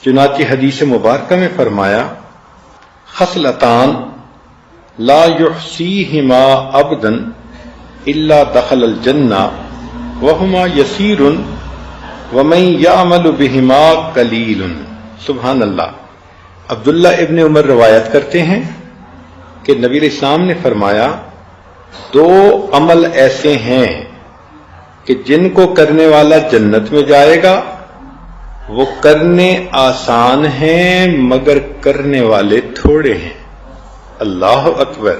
چنانچہ حدیث مبارکہ میں فرمایا خصلتان لا یحصیہما عبدا الا دخل الجنہ وہما یسیر ومن یعمل بہما قلیل۔ سبحان اللہ۔ عبداللہ ابن عمر روایت کرتے ہیں کہ نبی علیہ السلام نے فرمایا دو عمل ایسے ہیں کہ جن کو کرنے والا جنت میں جائے گا، وہ کرنے آسان ہیں مگر کرنے والے تھوڑے ہیں۔ اللہ اکبر!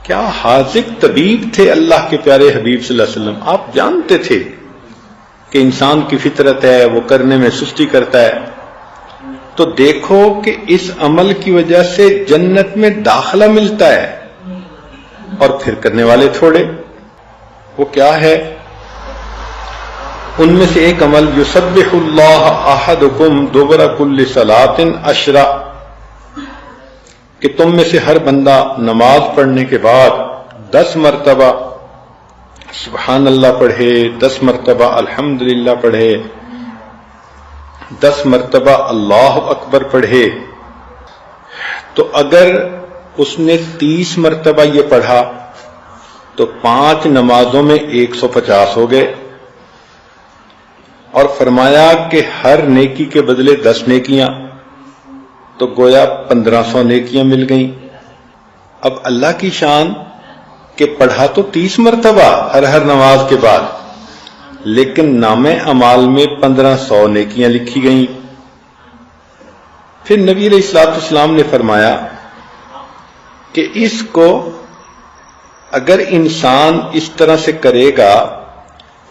کیا حاذق طبیب تھے اللہ کے پیارے حبیب صلی اللہ علیہ وسلم۔ آپ جانتے تھے کہ انسان کی فطرت ہے، وہ کرنے میں سستی کرتا ہے، تو دیکھو کہ اس عمل کی وجہ سے جنت میں داخلہ ملتا ہے، اور پھر کرنے والے تھوڑے۔ وہ کیا ہے؟ ان میں سے ایک عمل یسبح اللہ احدکم دبر کل صلاۃ 10، کہ تم میں سے ہر بندہ نماز پڑھنے کے بعد 10 مرتبہ سبحان اللہ پڑھے، 10 مرتبہ الحمدللہ پڑھے، 10 مرتبہ اللہ اکبر پڑھے۔ تو اگر اس نے 30 مرتبہ یہ پڑھا تو 5 نمازوں میں 150 ہو گئے، اور فرمایا کہ ہر نیکی کے بدلے 10 نیکیاں، تو گویا 1500 نیکیاں مل گئیں۔ اب اللہ کی شان کہ پڑھا تو 30 مرتبہ ہر نماز کے بعد، لیکن نام اعمال میں 1500 نیکیاں لکھی گئیں۔ پھر نبی علیہ الصلوۃ والسلام نے فرمایا کہ اس کو اگر انسان اس طرح سے کرے گا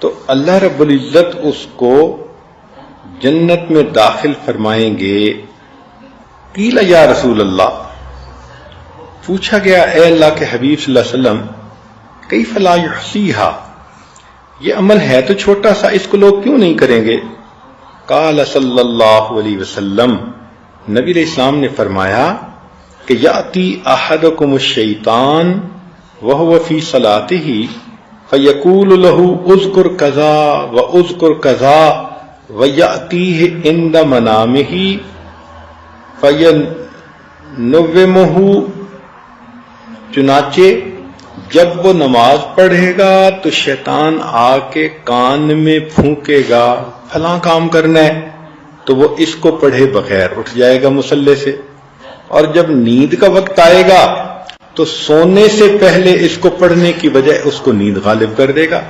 تو اللہ رب العزت اس کو جنت میں داخل فرمائیں گے۔ قیل یا رسول اللہ، پوچھا گیا اے اللہ کے حبیب صلی اللہ علیہ وسلم کیف لا یحصیہا، یہ عمل ہے تو چھوٹا سا، اس کو لوگ کیوں نہیں کریں گے؟ قال صلی اللہ علیہ وسلم، نبی علیہ السلام نے فرمایا کہ یأتی احدکم الشیطان وہو فی صلاتہ فیقول له اذکر کذا واذکر کذا ویأتیہ عند منامہ فینومہ، چنانچہ جب وہ نماز پڑھے گا تو شیطان آ کے کان میں پھونکے گا فلاں کام کرنا ہے، تو وہ اس کو پڑھے بغیر اٹھ جائے گا مصلی سے، اور جب نیند کا وقت آئے گا تو سونے سے پہلے اس کو پڑھنے کی بجائے اس کو نیند غالب کر دے گا۔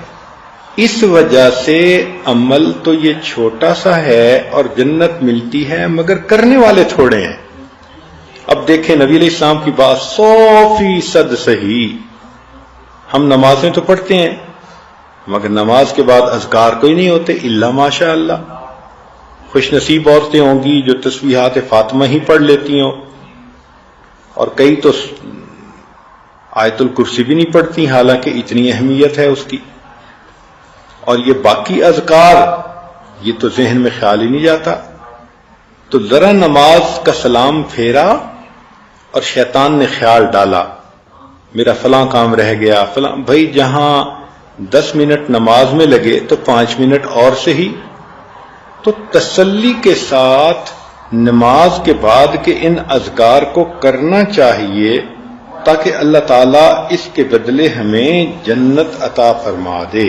اس وجہ سے عمل تو یہ چھوٹا سا ہے اور جنت ملتی ہے مگر کرنے والے تھوڑے ہیں۔ اب دیکھیں نبی علیہ السلام کی بات 100% صحیح۔ ہم نمازیں تو پڑھتے ہیں مگر نماز کے بعد اذکار کوئی نہیں ہوتے الا ماشاء اللہ۔ خوش نصیب عورتیں ہوں گی جو تسبیحات فاطمہ ہی پڑھ لیتی ہوں، اور کئی تو آیت الکرسی بھی نہیں پڑھتی، حالانکہ اتنی اہمیت ہے اس کی۔ اور یہ باقی اذکار یہ تو ذہن میں خیال ہی نہیں جاتا۔ تو ذرا نماز کا سلام پھیرا اور شیطان نے خیال ڈالا میرا فلاں کام رہ گیا، فلاں، بھائی جہاں 10 منٹ نماز میں لگے تو 5 منٹ اور سے ہی۔ تو تسلی کے ساتھ نماز کے بعد کے ان اذکار کو کرنا چاہیے تاکہ اللہ تعالیٰ اس کے بدلے ہمیں جنت عطا فرما دے۔